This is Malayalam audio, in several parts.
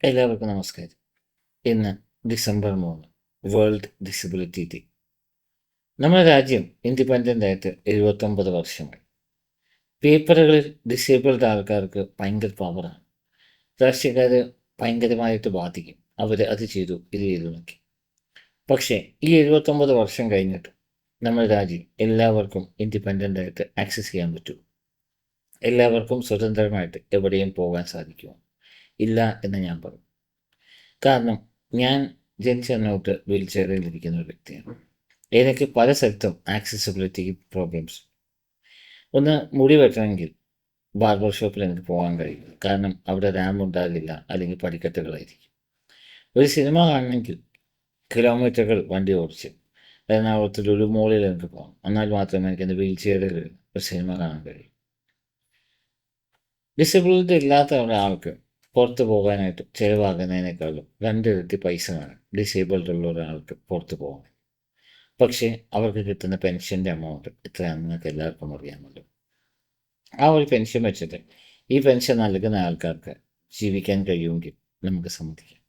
എല്ലാവർക്കും നമസ്കാരം. ഇന്ന് ഡിസംബർ 3, വേൾഡ് ഡിസബിലിറ്റി ഡേ. നമ്മുടെ രാജ്യം ഇൻഡിപെൻഡൻ്റ് ആയിട്ട് 79 വർഷമായി. പേപ്പറുകളിൽ ഡിസേബിൾഡ് ആൾക്കാർക്ക് ഭയങ്കര പവറാണ്. രാഷ്ട്രീയക്കാർ ഭയങ്കരമായിട്ട് ബാധിക്കും. അവർ അത് ചെയ്തു, ഇത് ചെയ്തു നോക്കി. പക്ഷേ ഈ 79 വർഷം കഴിഞ്ഞിട്ട് നമ്മുടെ രാജ്യം എല്ലാവർക്കും ഇൻഡിപെൻഡൻ്റ് ആയിട്ട് ആക്സസ് ചെയ്യാൻ പറ്റും. എല്ലാവർക്കും സ്വതന്ത്രമായിട്ട് എവിടെയും പോകാൻ സാധിക്കുമോ? ഇല്ല എന്ന് ഞാൻ പറയും. കാരണം ഞാൻ ജനിച്ചന്നോട്ട് വീൽ ചെയറിലിരിക്കുന്ന ഒരു വ്യക്തിയാണ്. എനിക്ക് പല സ്ഥലത്തും ആക്സസിബിലിറ്റി പ്രോബ്ലംസ്. ഒന്ന്, മുടി വെട്ടണമെങ്കിൽ ബാർബർ ഷോപ്പിൽ എനിക്ക് പോകാൻ കഴിയും. കാരണം അവിടെ റാമ്പ് ഉണ്ടാകില്ല, അല്ലെങ്കിൽ പടിക്കെട്ടുകളായിരിക്കും. ഒരു സിനിമ കാണണമെങ്കിൽ കിലോമീറ്ററുകൾ വണ്ടി ഓടിച്ച് എറണാകുളത്ത് ലുലു മോളിൽ എനിക്ക് പോകണം. എന്നാൽ മാത്രമേ എനിക്ക് എൻ്റെ വീൽ ചെയറിൽ ഒരു സിനിമ കാണാൻ കഴിയും. ഡിസബിലിറ്റി ഇല്ലാത്ത ഒരാൾക്ക് പുറത്ത് പോകാനായിട്ട് ചിലവാകുന്നതിനേക്കാളും 2 ഇരട്ടി പൈസ വേണം ഡിസേബിൾഡ് ഉള്ള ഒരാൾക്ക് പുറത്ത് പോകാൻ. പക്ഷേ അവർക്ക് കിട്ടുന്ന പെൻഷൻ്റെ എമൗണ്ട് എത്രയാണെന്ന് നിങ്ങൾക്ക് എല്ലാവർക്കും അറിയാമല്ലോ. ആ ഒരു പെൻഷൻ വെച്ചിട്ട് ഈ പെൻഷൻ നൽകുന്ന ആൾക്കാർക്ക് ജീവിക്കാൻ കഴിയുമെങ്കിൽ നമുക്ക് സമ്മതിക്കാം.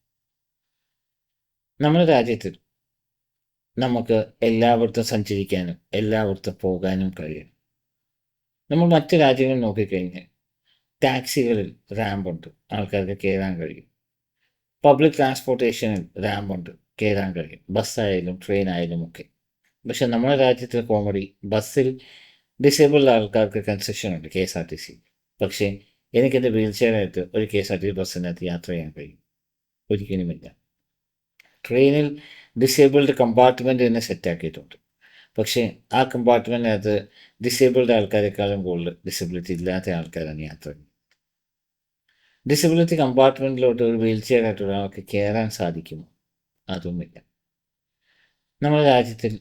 നമ്മുടെ രാജ്യത്തിൽ നമുക്ക് എല്ലായിടത്തും സഞ്ചരിക്കാനും എല്ലായിടത്തും പോകാനും കഴിയും. നമ്മൾ മറ്റ് രാജ്യങ്ങൾ നോക്കിക്കഴിഞ്ഞാൽ ടാക്സികളിൽ റാമ്പുണ്ട്, ആൾക്കാർക്ക് കയറാൻ കഴിയും. പബ്ലിക് ട്രാൻസ്പോർട്ടേഷനിൽ റാമ്പുണ്ട്, കയറാൻ കഴിയും. ബസ്സായാലും ട്രെയിൻ ആയാലും ഒക്കെ. പക്ഷെ നമ്മുടെ രാജ്യത്തിലെ കോമഡി, ബസ്സിൽ ഡിസേബിൾഡ് ആൾക്കാർക്ക് കൺസെഷൻ ഉണ്ട്, KSRTC. പക്ഷേ എനിക്കെൻ്റെ വീൽ ചെയറായിട്ട് ഒരു KSRTC ബസ്സിനകത്ത് യാത്ര ചെയ്യാൻ കഴിയും? ഒരിക്കലുമില്ല. ട്രെയിനിൽ ഡിസേബിൾഡ് കമ്പാർട്ട്മെൻറ്റ് തന്നെ സെറ്റാക്കിയിട്ടുണ്ട്. പക്ഷേ ആ കമ്പാർട്ട്മെൻറ്റിനകത്ത് ഡിസേബിൾഡ് ആൾക്കാരെക്കാളും കൂടുതൽ ഡിസബിലിറ്റി ഇല്ലാത്ത ആൾക്കാരാണ് യാത്ര ചെയ്യുന്നത്. ഡിസബിലിറ്റി കമ്പാർട്ട്മെൻറ്റിലോട്ട് ഒരു വീൽ ചെയറായിട്ട് ഒരാൾക്ക് കയറാൻ സാധിക്കുമോ? അതൊന്നുമില്ല. നമ്മുടെ രാജ്യത്തിൽ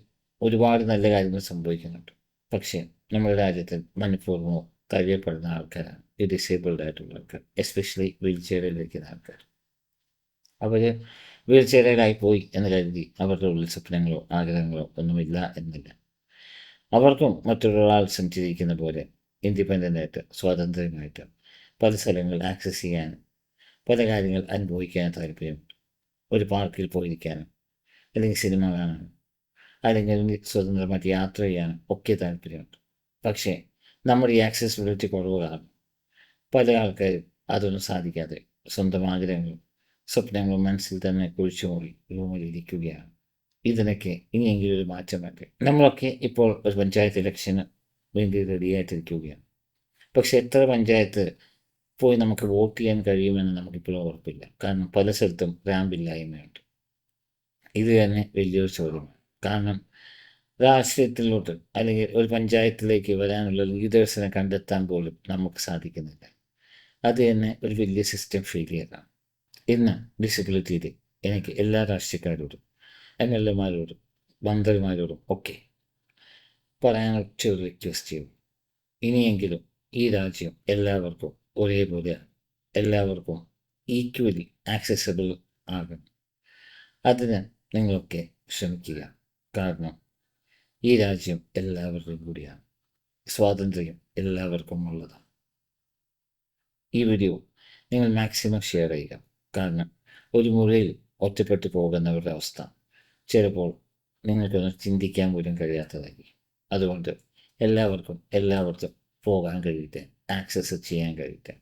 ഒരുപാട് നല്ല കാര്യങ്ങൾ സംഭവിക്കുന്നുണ്ട്. പക്ഷേ നമ്മുടെ രാജ്യത്തിൽ മനഃപൂർവ്വമോ തഴയപ്പെടുന്ന ആൾക്കാരാണ് ഈ ഡിസേബിൾഡ് ആയിട്ടുള്ള ആൾക്കാർ, എസ്പെഷ്യലി വീൽ ചെയറിലിരിക്കുന്ന ആൾക്കാർ. അവർ വീൽ ചെയറിലായി പോയി എന്ന് കരുതി അവരുടെ ഉള്ളിൽ സ്വപ്നങ്ങളോ ആഗ്രഹങ്ങളോ ഒന്നുമില്ല എന്നില്ല. അവർക്കും മറ്റൊരാൾ സഞ്ചരിക്കുന്ന പോലെ ഇൻഡിപെൻഡൻ്റ് ആയിട്ട് സ്വാതന്ത്ര്യമായിട്ട് പല സ്ഥലങ്ങളിൽ ആക്സസ് ചെയ്യാനും പല കാര്യങ്ങൾ അനുഭവിക്കാനും താല്പര്യമുണ്ട്. ഒരു പാർക്കിൽ പോയിരിക്കാനും, അല്ലെങ്കിൽ സിനിമ കാണാനും, അല്ലെങ്കിൽ സ്വതന്ത്രമായിട്ട് യാത്ര ചെയ്യാനും ഒക്കെ താല്പര്യമുണ്ട്. പക്ഷേ നമ്മുടെ ഈ ആക്സസിബിലിറ്റി കുറവ് കാരണം പല ആൾക്കാരും അതൊന്നും സാധിക്കാതെ സ്വന്തം ആഗ്രഹങ്ങളും സ്വപ്നങ്ങളും മനസ്സിൽ തന്നെ കുഴിച്ചുമൂടി റൂമിൽ ഇരിക്കുകയാണ്. ഇതിനൊക്കെ ഇനിയെങ്കിലും ഒരു മാറ്റം വേണ്ടേ? നമ്മളൊക്കെ ഇപ്പോൾ ഒരു പഞ്ചായത്ത് ഇലക്ഷന് വേണ്ടി റെഡിയായിട്ടിരിക്കുകയാണ്. പക്ഷെ എത്ര പഞ്ചായത്ത് പോയി നമുക്ക് വോട്ട് ചെയ്യാൻ കഴിയുമെന്ന് നമുക്കിപ്പോഴും ഉറപ്പില്ല. കാരണം പല സ്ഥലത്തും റാമ്പില്ലായ്മയുണ്ട്. ഇത് തന്നെ വലിയൊരു ചോദ്യമാണ്. കാരണം രാഷ്ട്രീയത്തിലോട്ട് അല്ലെങ്കിൽ ഒരു പഞ്ചായത്തിലേക്ക് വരാനുള്ള ലീഡേഴ്സിനെ കണ്ടെത്താൻ പോലും നമുക്ക് സാധിക്കുന്നില്ല. അത് തന്നെ ഒരു വലിയ സിസ്റ്റം ഫെയിലിയറാണ്. ഇന്ന് ഡിസബിലിറ്റി ഡേ എനിക്ക് എല്ലാ രാഷ്ട്രീയക്കാരോടും MLA മാരോടും മന്ത്രിമാരോടും ഒക്കെ പറയാനുള്ള ഒരു റിക്വസ്റ്റ് ചെയ്യും. ഇനിയെങ്കിലും ഈ രാജ്യം എല്ലാവർക്കും ഒരേപോലെ, എല്ലാവർക്കും ഈക്വലി ആക്സസിബിൾ ആകണം. അതിന് നിങ്ങളൊക്കെ ശ്രമിക്കുക. കാരണം ഈ രാജ്യം എല്ലാവർക്കും കൂടിയാണ്. സ്വാതന്ത്ര്യം എല്ലാവർക്കും ഉള്ളതാണ്. ഈ വീഡിയോ നിങ്ങൾ മാക്സിമം ഷെയർ ചെയ്യുക. കാരണം ഒരു മുറിയിൽ ഒറ്റപ്പെട്ടു പോകുന്നവരുടെ അവസ്ഥ ചിലപ്പോൾ നിങ്ങൾക്കൊന്നും ചിന്തിക്കാൻ പോലും കഴിയാത്തതായിരിക്കും. അതുകൊണ്ട് എല്ലാവർക്കും എല്ലായിടത്തും പോകാൻ കഴിയട്ടെ, ആക്സസ് ചെയ്യാൻ കഴിയട്ടെ.